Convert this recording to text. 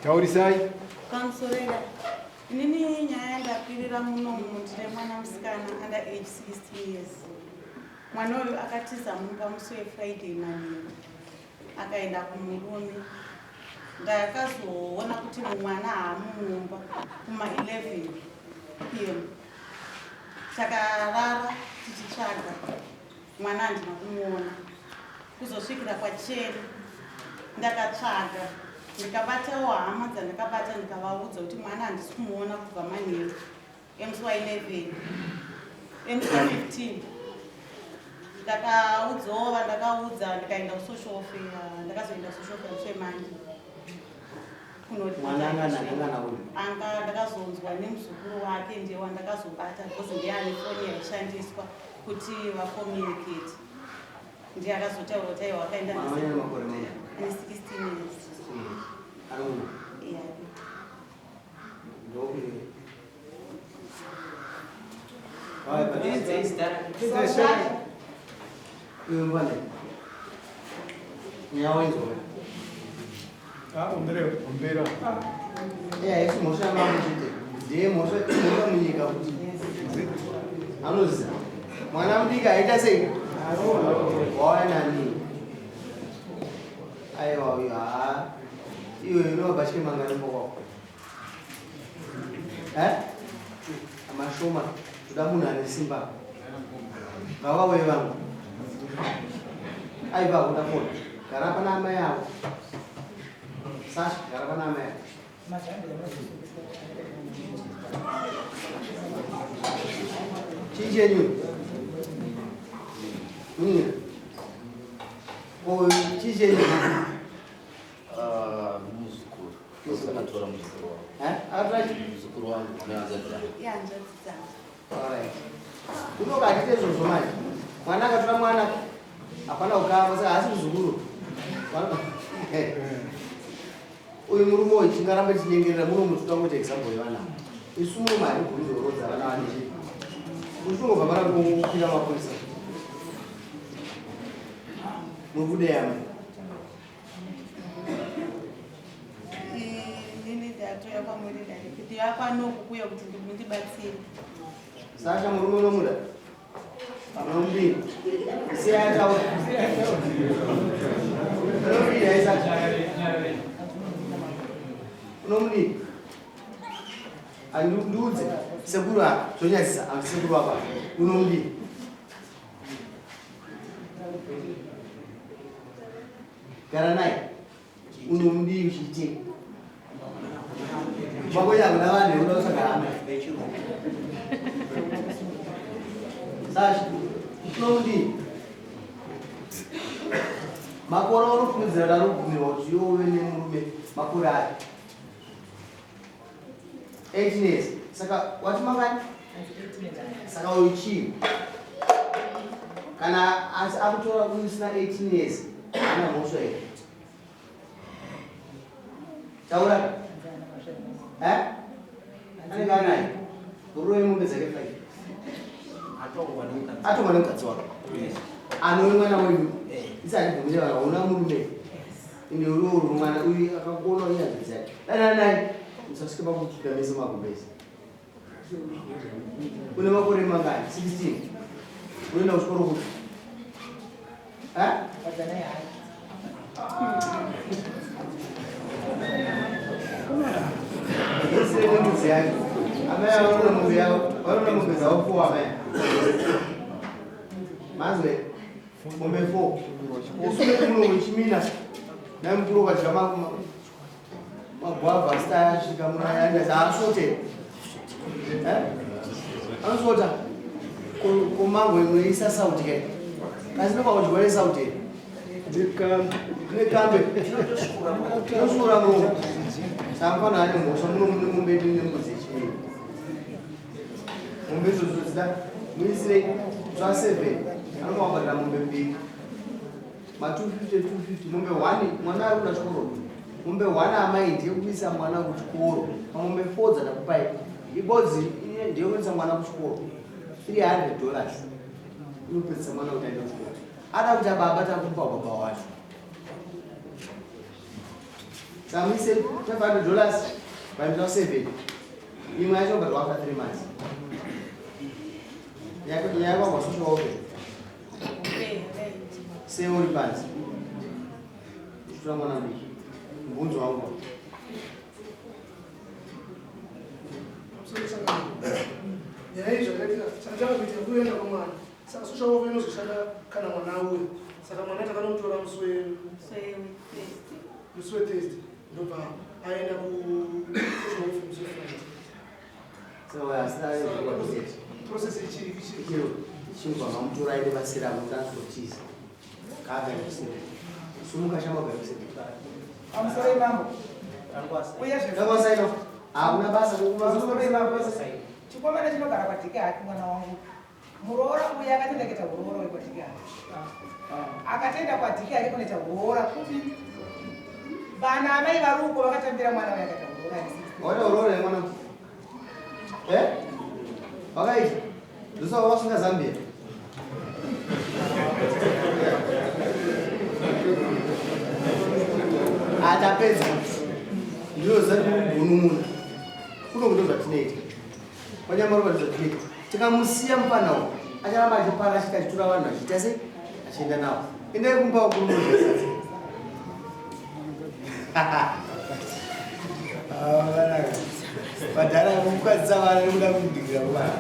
Taurisai. Kamsorera. Nini nyaya ndapirira muno ndine mwana musikana under age 16 years. Mwana uyu akatiza mumba musi weFriday manheru. Akaenda kumurume. Ndakazoona kuti mwana haamumumba kuma 11 p.m. Takarara tichitsvaga mwana handina kumuona. Kuzosvikira pachena ndakatsvaga ndikabatawo hama dzandakabata ndikavaudza kuti mwana handisi kumuona kubva manheru emusi wa11 emusi wa15 ndakaudzova ndakaudza ndikaenda kusocial welfare ndakazoenda kusocial welfare musi wemande anga ndakazonzwa nemuzukuru wake ndiye wandakazobata because ndiye ane foni yaishandiswa kuti vacommunicate ndiye akazotaura kuti aiwa akaenda ane 16 years. Mwana mdika aita sei? Nani? Aiwa iyo inobashike mangani mboko. Amashoma tudamuna nesimba. Baba wewe wangu. Aiba utapona. Karapa na mama yako. Sasa karapa na mama yako. Chijenyu. Oh, chijenyu. Natora muzukuru wangu. Atraji Muzukuru wangu ameanza tena. Alright. Unokatite zvozvo manje. Mwana akatora mwana hapana ukava saka asi muzukuru. Uyu murume uyu tingaramba tinyengerera muno mutotangoti example yevana. Isu murume ari kuzorodza vana vane chii. Ushungobva mara kupinda mapurisa. Mubude yame. Sasha murume unomuda. Unomudini. Siyataura. Unomudini aisati. Unomudini. Andiudze sekuru apa zvonyadzisa sekuru apa unomudini. Gara naye unomudini uchiitika. Magoya kuna vanhu unosagara naye. Sasha unomudini. Makore unofungidzira darubvumirwa kuti iwe nemurume makore aya 18 years. Saka wati mangani? Saka uchi. Kana asi akutora kusina 18 years. Ana mosho here. Taura. Ane kana. Uroe mumbe zake fai. Atongwa mukadzi wako. Ano mwana wedu. Isati kumuje vana una murume. Ine uri mwana uyu akakona uyanzi yake. Nai. Musasike pakutsvika mese magumbezi. Une makore mangani? 16. Unoenda kuchikoro kuti? Isire nemudzi yake. Amai vaona mombe yavo. Vaona mombe dzavo 4 amai. Mazwe mombe 4. Usure muno uchimina. Nai mukuru ukadya magwavha sita asvika munayanda dzaasvote. Anosvota kumango inoisa sauti kai. Kasi nokwakudywa sauti here. Nekambe. Inosvura muno. Samfana ane mhosva muno mune mombe nemudzi yechimini. Mombe izvozvo dzida muisire zva7 anokwakwadira mombe 2. Ma250 mombe 1 mwana ari kuda chikoro. Mombe 1 amai ndiye kuisa mwana kuchikoro. Mombe 4 dzatakupai. Ibodzi ndiye kuisa mwana kuchikoro. $300. Unopedzisa mwana kuti aende kuchikoro. Ada kuti baba takupa baba wacho. Some say $500 by now 7. You might have about 3 months. Yago was so open. Say all the pants. From one of me. Munzo Wangu. So I started the process. Chimba mamtura ile basira mutransport cheese. Kaga kusema. Sumuka shamba kwa kusema. I'm sorry, Mambo. Kama sasa ino. Hakuna basa Chikomana chinogara kwatikati mwana wangu. Muroora uya akatenda kuita uroora wekwatikati. Akatenda kwatikati kunoita uroora kuti vana amai varuko vakatambira mwana uya akaita uroora. Ona uroora mwana. Wakaita. Ndosa wasunga Zambia. Atapedza. Ndio zati kunununa. Kuno kutoza tinaita. Wanyama roba tinaita. Tikamusiya mpana uko. Acharamba achipara chikachitura vanhu achitase achienda nawo. Ende kumba ukurumudza sasa. Vanaka. Badala kumukwadza vana nekuda kudhigira vana.